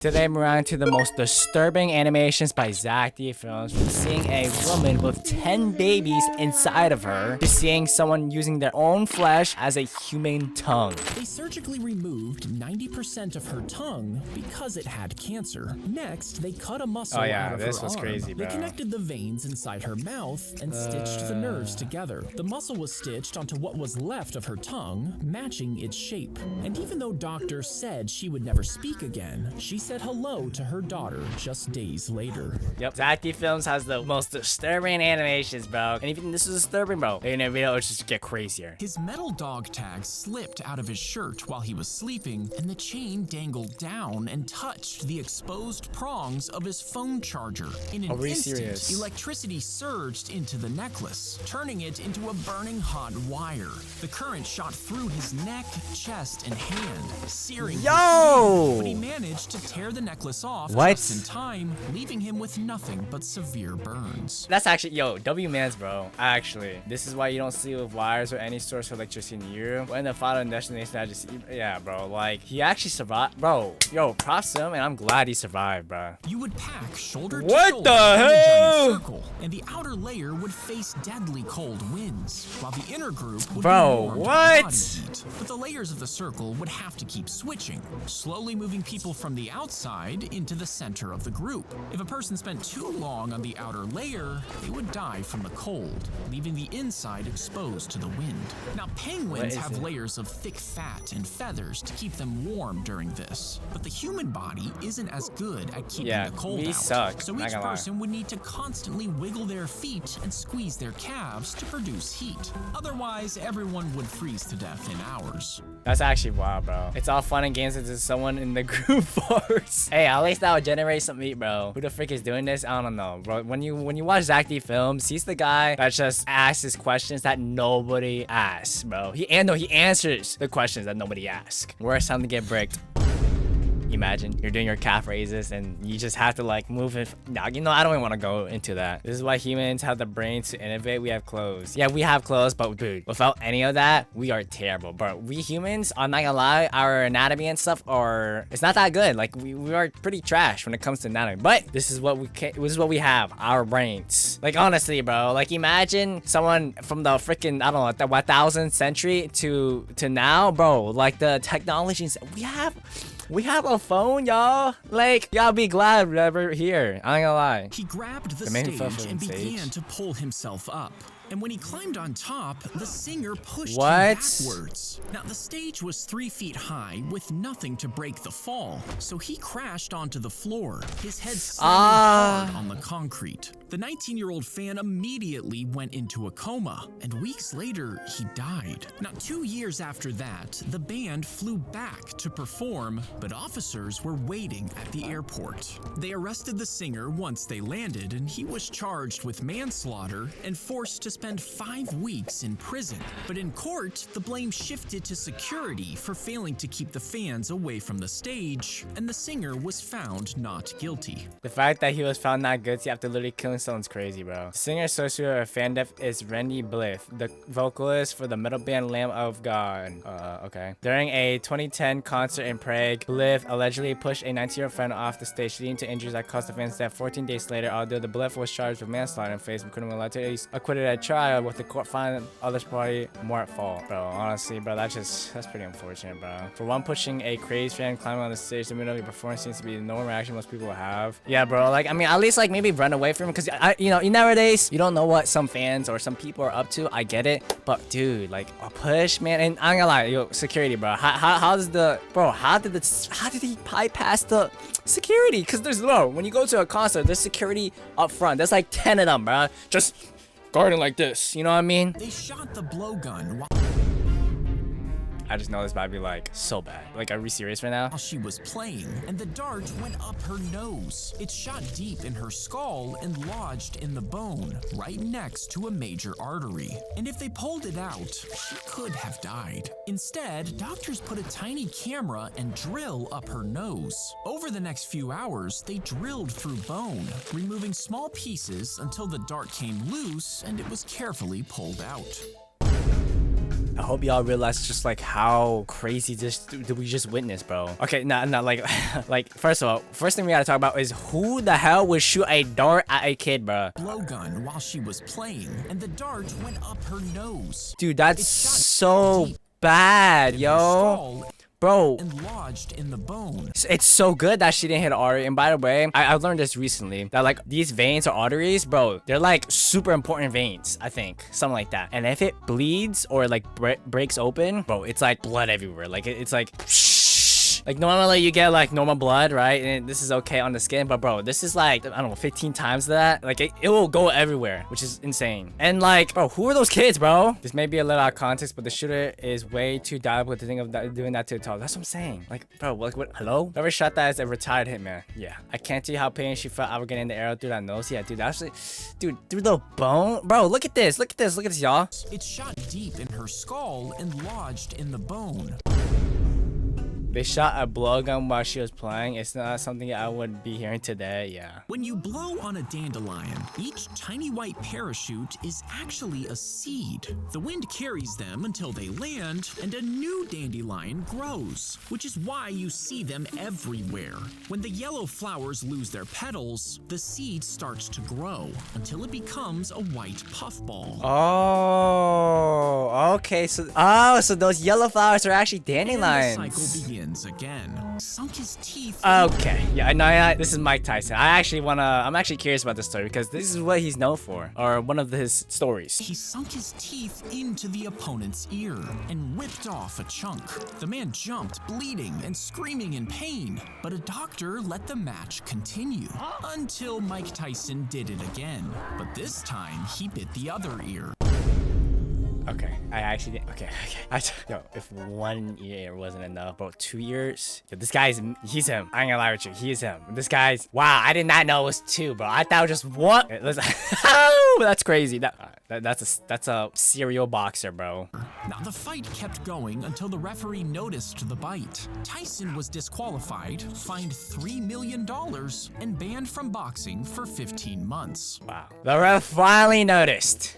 Today we're on to the most disturbing animations by Zack Films, from seeing a woman with 10 babies inside of her to seeing someone using their own flesh as a human tongue. They surgically removed 90% of her tongue because it had cancer. Next, they cut a muscle out of her this was arm. crazy, bro. They connected the veins inside her mouth and stitched the nerves together. The muscle was stitched onto what was left of her tongue, matching its shape. And even though doctors said she would never speak again, she said hello to her daughter just days later. Yep, Zack Films has the most disturbing animations, bro. And even this is disturbing, bro. In a video, it's just get crazier. His metal dog tag slipped out of his shirt while he was sleeping, and the chain dangled down and touched the exposed prongs of his phone charger. In an instant, electricity surged into the necklace, turning it into a burning hot wire. The current shot through his neck, chest, and hand, searing his skin, but he managed to tear the necklace off just in time, leaving him with nothing but severe burns. That's actually, yo, W-Mans, bro. Actually, this is why you don't see with wires or any source of electricity in you. When the final destination, I just, yeah, bro, like, he actually survived, bro. Yo, props to him, and I'm glad he survived, bro. You would pack shoulder to what shoulder the in a hell? giant circle, and the outer layer would face deadly cold winds, while the inner group would be bro, warmed by body heat. But the layers of the circle would have to keep switching, slowly moving people from the outside into the center of the group. If a person spent too long on the outer layer, they would die from the cold, leaving the inside exposed to the wind. Now, penguins have layers of thick fat and feathers to keep them warm during this, but the human body isn't as good at keeping the cold out. Suck. So each person would need to constantly wiggle their feet and squeeze their calves to produce heat. Otherwise, everyone would freeze to death in hours. That's actually wild, bro. It's all fun and games until someone in the group farts. Hey, at least that would generate some heat, bro. Who the frick is doing this? I don't know, bro. When you watch Zack Films, he's the guy that just asks questions that nobody asks, bro. He answers the questions that nobody asks. Worst time to get bricked. Imagine you're doing your calf raises and you just have to like move it. Nah, you know, I don't even want to go into that. This is why humans have the brains to innovate. We have clothes. Yeah, we have clothes, but dude, without any of that, we are terrible. But we humans, I'm not gonna lie, our anatomy and stuff it's not that good. Like we are pretty trash when it comes to anatomy. But this is what we have, our brains. Like honestly, bro, like imagine someone from the freaking, I don't know, the 1000th century to now, bro, like the technologies we have a phone, y'all. Like, y'all be glad we're here. I ain't gonna lie. He grabbed the stage and began to pull himself up. And when he climbed on top, the singer pushed him backwards. Now, the stage was 3 feet high with nothing to break the fall, so he crashed onto the floor, his head slamming hard on the concrete. The 19-year-old fan immediately went into a coma, and weeks later, he died. Now, 2 years after that, the band flew back to perform, but officers were waiting at the airport. They arrested the singer once they landed, and he was charged with manslaughter and forced to spend 5 weeks in prison. But in court, the blame shifted to security for failing to keep the fans away from the stage, and the singer was found not guilty. The fact that he was found not guilty after literally killing someone's crazy, bro. The singer associated with fan death is Randy Blythe, the vocalist for the metal band Lamb of God. Okay. During a 2010 concert in Prague, Blythe allegedly pushed a 19-year-old friend off the stage, leading to injuries that caused the fans death. 14 days later, although the Blythe was charged with manslaughter and faced criminal liability, he's acquitted at trial, with the court finding others party more at fault. Bro, honestly, bro, that's pretty unfortunate, bro. For one, pushing a crazed fan climbing on the stage in the middle of your performance seems to be the normal reaction most people have. Yeah, bro, like, I mean, at least, like, maybe run away from him, because, you know, nowadays, you don't know what some fans or some people are up to. I get it, but, dude, like, a push, man, and I'm gonna lie, yo, security, bro, how did he bypass the security? Because there's, bro, when you go to a concert, there's security up front. There's like 10 of them, bro, just guarding like this, you know what I mean? They shot the blowgun I just know this might be like so bad. Like, are we serious right now? while she was playing, and the dart went up her nose. It shot deep in her skull and lodged in the bone, right next to a major artery. And if they pulled it out, she could have died. Instead, doctors put a tiny camera and drill up her nose. Over the next few hours, they drilled through bone, removing small pieces until the dart came loose and it was carefully pulled out. I hope y'all realize just like how crazy this did we just witness, bro. Okay, not like like first of all, first thing we gotta talk about is who the hell would shoot a dart at a kid, bro? Blowgun while she was playing, and the dart went up her nose. Dude, that's so bad, yo. Bro, and lodged in the bone. It's so good that she didn't hit an artery. And by the way, I learned this recently that like these veins or arteries, bro, they're like super important veins, I think, something like that. And if it bleeds or like breaks open, bro, it's like blood everywhere. Like it's like like normally you get like normal blood, right? And this is okay on the skin, but bro, this is like, I don't know, 15 times that. Like it will go everywhere, which is insane. And like, bro, who are those kids, bro? This may be a little out of context, but the shooter is way too diabolical to think of doing that to a child. That's what I'm saying. Like, bro, what, hello? Whoever shot that is a retired hitman. Yeah. I can't tell you how pain she felt after getting the arrow through that nose. Yeah, dude, actually, dude, through the bone. Bro, look at this. Look at this. Look at this, y'all. It shot deep in her skull and lodged in the bone. They shot a blowgun while she was playing. It's not something I would be hearing today, yeah. When you blow on a dandelion, each tiny white parachute is actually a seed. The wind carries them until they land, and a new dandelion grows, which is why you see them everywhere. When the yellow flowers lose their petals, the seed starts to grow until it becomes a white puffball. Oh, okay. So those yellow flowers are actually dandelions. And the cycle begins again. Sunk his teeth. Okay, yeah, this is Mike Tyson. I'm actually curious about this story because this is what he's known for, or one of his stories. He sunk his teeth into the opponent's ear and ripped off a chunk. The man jumped, bleeding and screaming in pain, but a doctor let the match continue until Mike Tyson did it again. But this time, he bit the other ear. Okay, I actually did. Okay. Yo, if 1 year wasn't enough, bro, 2 years. Yo, this guy's, he's him. I ain't gonna lie with you, he's him. This guy's, wow, I did not know it was 2, bro. I thought it was just 1. That's crazy. That's a serial boxer, bro. Now the fight kept going until the referee noticed the bite. Tyson was disqualified, fined $3 million, and banned from boxing for 15 months. Wow. The ref finally noticed.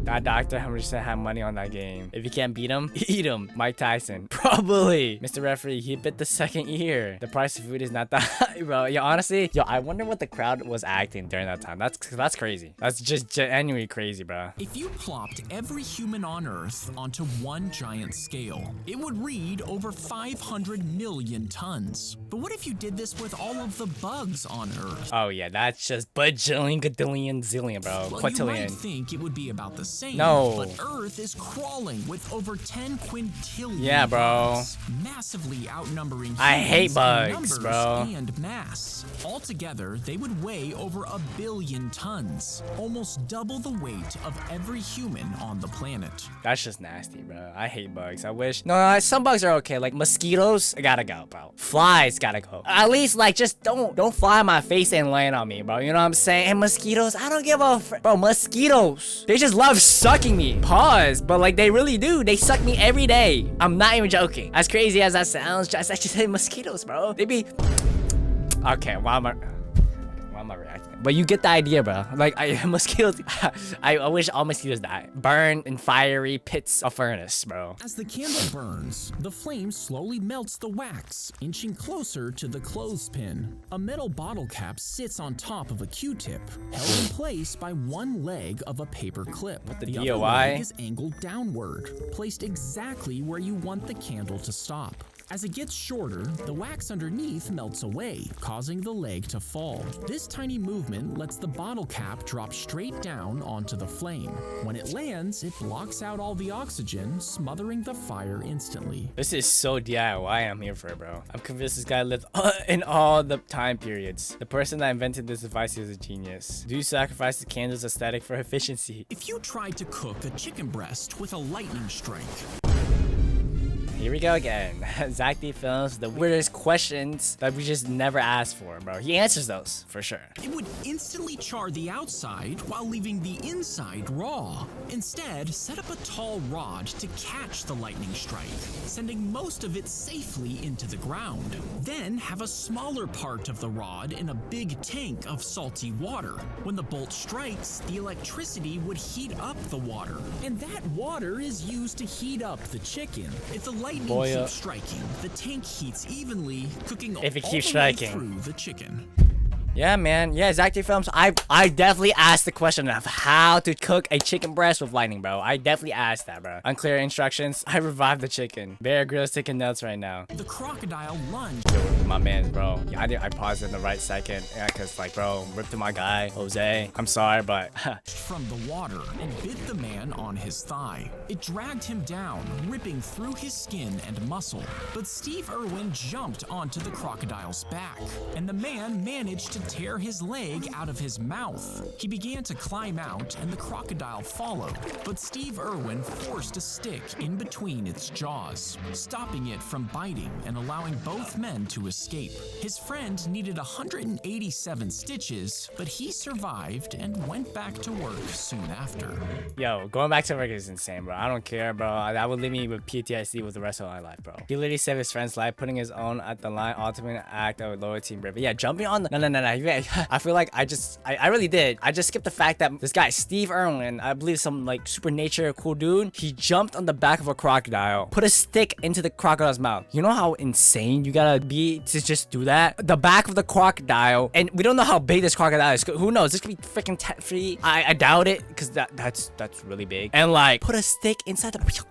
That doctor 100% had money on that game. If you can't beat him, eat him. Mike Tyson. Probably. Mr. Referee, he bit the second ear. The price of food is not that high, bro. Yo, honestly, I wonder what the crowd was acting during that time. That's crazy. That's just genuinely crazy, bro. If you plopped every human on Earth onto one giant scale, it would read over 500 million tons. But what if you did this with all of the bugs on Earth? Oh yeah, that's just bajillion, gadillion, zillion, bro. Well, quintillion. You might think it would be about the same, no, but Earth is crawling with over 10 quintillion yeah, bro. bugs, massively outnumbering humans I hate bugs, in numbers bro. And mass. Altogether, they would weigh over 1 billion tons, almost double the weight of every human on the planet. That's just nasty, bro. I hate bugs. I wish. No, some bugs are okay. Like mosquitoes, gotta go, bro. Flies gotta go. At least like just don't fly in my face and land on me, bro. You know what I'm saying? And mosquitoes, I don't give a bro. Mosquitoes, they just love sucking me. Pause, but like they really do. They suck me every day. I'm not even joking. As crazy as that sounds, I just hate mosquitoes, bro. They be okay. Why am I reacting? But you get the idea, bro. Like mosquitoes. I wish all mosquitoes die. Burn in fiery pits of furnace, bro. As the candle burns, the flame slowly melts the wax, inching closer to the clothespin. A metal bottle cap sits on top of a Q-tip, held in place by one leg of a paper clip. What the other DOI? leg is angled downward, placed exactly where you want the candle to stop. As it gets shorter, the wax underneath melts away, causing the leg to fall. This tiny movement lets the bottle cap drop straight down onto the flame. When it lands, it blocks out all the oxygen, smothering the fire instantly. This is so DIY. I'm here for it, bro. I'm convinced this guy lived in all the time periods. The person that invented this device is a genius. Do you sacrifice the candle's aesthetic for efficiency? If you tried to cook a chicken breast with a lightning strike, Here we go again. Zack D films the weirdest questions that we just never asked for, bro. He answers those for sure. It would instantly char the outside while leaving the inside raw. Instead, set up a tall rod to catch the lightning strike, sending most of it safely into the ground. Then have a smaller part of the rod in a big tank of salty water. When the bolt strikes, the electricity would heat up the water, and that water is used to heat up the chicken. If the lightning keeps striking, the tank heats evenly, cooking all the way through the chicken. Yeah, man. Yeah, Zack D films. I definitely asked the question of how to cook a chicken breast with lightning, bro. I definitely asked that, bro. Unclear instructions. I revived the chicken. Bear Grylls taking notes right now. The crocodile lunged. Yo, my man, bro. Yeah, I paused in the right second. Yeah, cause like, bro, ripped to my guy, Jose. I'm sorry, but from the water and bit the man on his thigh. It dragged him down, ripping through his skin and muscle. But Steve Irwin jumped onto the crocodile's back, and the man managed to tear his leg out of his mouth. He began to climb out and the crocodile followed, but Steve Irwin forced a stick in between its jaws, stopping it from biting and allowing both men to escape. His friend needed 187 stitches, but he survived and went back to work soon after. Yo, going back to work is insane, bro. I don't care, bro. That would leave me with PTSD with the rest of my life, bro. He literally saved his friend's life, putting his own at the line, ultimate act of loyalty. But yeah, jumping on the no. I feel like I really did. I just skipped the fact that this guy, Steve Irwin, I believe some like super nature cool dude, he jumped on the back of a crocodile, put a stick into the crocodile's mouth. You know how insane you gotta be to just do that? The back of the crocodile, and we don't know how big this crocodile is. Who knows? This could be freaking 10 feet. I doubt it, because that's really big. And like, put a stick inside the...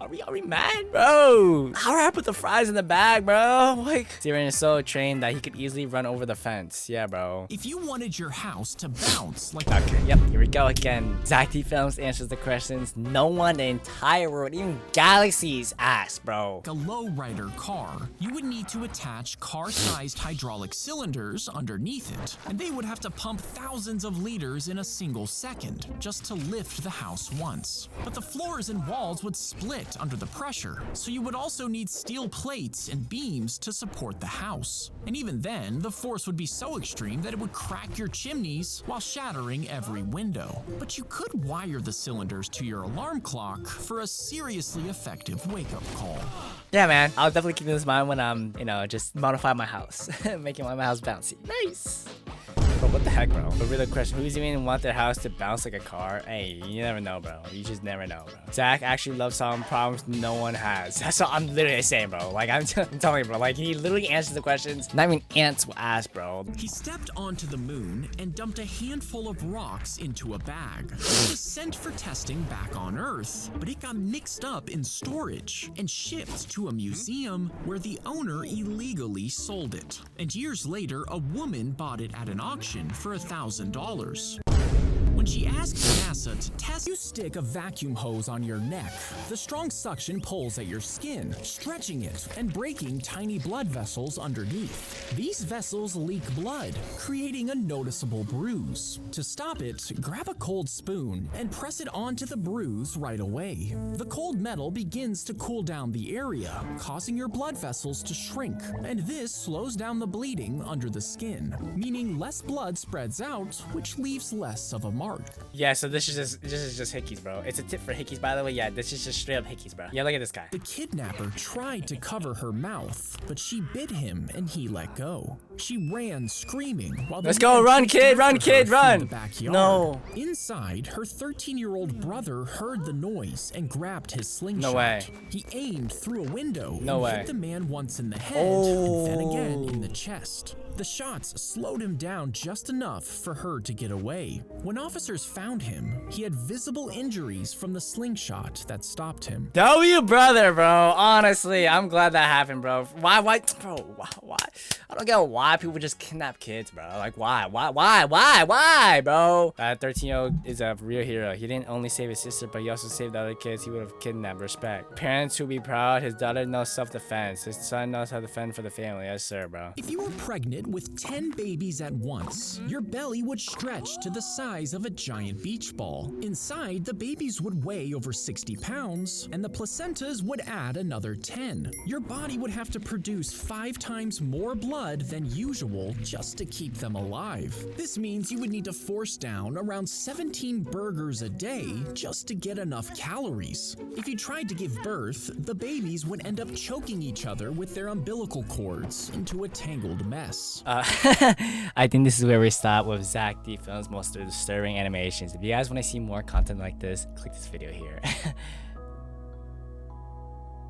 Are we mad, bro? How did I put the fries in the bag, bro? Like, Steven is so trained that he could easily run over the fence. Yeah, bro. If you wanted your house to bounce like... Okay, yep, here we go again. Zack D films answers the questions no one in the entire world, even galaxies, asked, bro. A lowrider car, you would need to attach car-sized hydraulic cylinders underneath it, and they would have to pump thousands of liters in a single second just to lift the house once. But the floors and walls would split under the pressure, so you would also need steel plates and beams to support the house. And even then, the force would be so extreme that it would crack your chimneys while shattering every window. But you could wire the cylinders to your alarm clock for a seriously effective wake-up call. Yeah, man, I'll definitely keep this in mind when I'm, just modify my house, making my house bouncy. Nice. But what the heck, bro? But real question, who's even want their house to bounce like a car? Hey, you never know, bro. You just never know, bro. Zack actually loves solving problems no one has. That's what I'm literally saying, bro. Like, I'm telling you, bro. Like, he literally answers the questions not even ants will ask, bro. He stepped onto the moon and dumped a handful of rocks into a bag. It was sent for testing back on Earth, but it got mixed up in storage and shipped to a museum where the owner illegally sold it. And years later, a woman bought it at an auction for $1,000. When she asked NASA to test, you stick a vacuum hose on your neck. The strong suction pulls at your skin, stretching it and breaking tiny blood vessels underneath. These vessels leak blood, creating a noticeable bruise. To stop it, grab a cold spoon and press it onto the bruise right away. The cold metal begins to cool down the area, causing your blood vessels to shrink, and this slows down the bleeding under the skin, meaning less blood spreads out, which leaves less of a mark. Yeah, so this is just hickeys, bro. It's a tip for hickeys, by the way. Yeah, this is just straight up hickeys, bro. Yeah, look at this guy. The kidnapper tried to cover her mouth, but she bit him and he let go. She ran screaming while let's go, run, kid, run. No. Inside, her 13-year-old brother heard the noise and grabbed his slingshot. No way. He aimed through a window and hit the man once in the head and then again in the chest. The shots slowed him down just enough for her to get away. When officers found him, he had visible injuries from the slingshot that stopped him. W brother, bro. Honestly, I'm glad that happened, bro. Why, bro? Why? I don't get why people just kidnap kids, bro. Like, why, bro? That 13-year-old is a real hero. He didn't only save his sister, but he also saved the other kids he would have kidnapped. Respect. Parents who be proud. His daughter knows self-defense. His son knows how to defend for the family. Yes, sir, bro. If you were pregnant with 10 babies at once, your belly would stretch to the size of a giant beach ball. Inside, the babies would weigh over 60 pounds, and the placentas would add another 10. Your body would have to produce 5 times more blood than usual just to keep them alive. This means you would need to force down around 17 burgers a day just to get enough calories. If you tried to give birth, the babies would end up choking each other with their umbilical cords into a tangled mess. I think this is where we stop with Zack D Films' most disturbing animations. If you guys want to see more content like this, click this video here.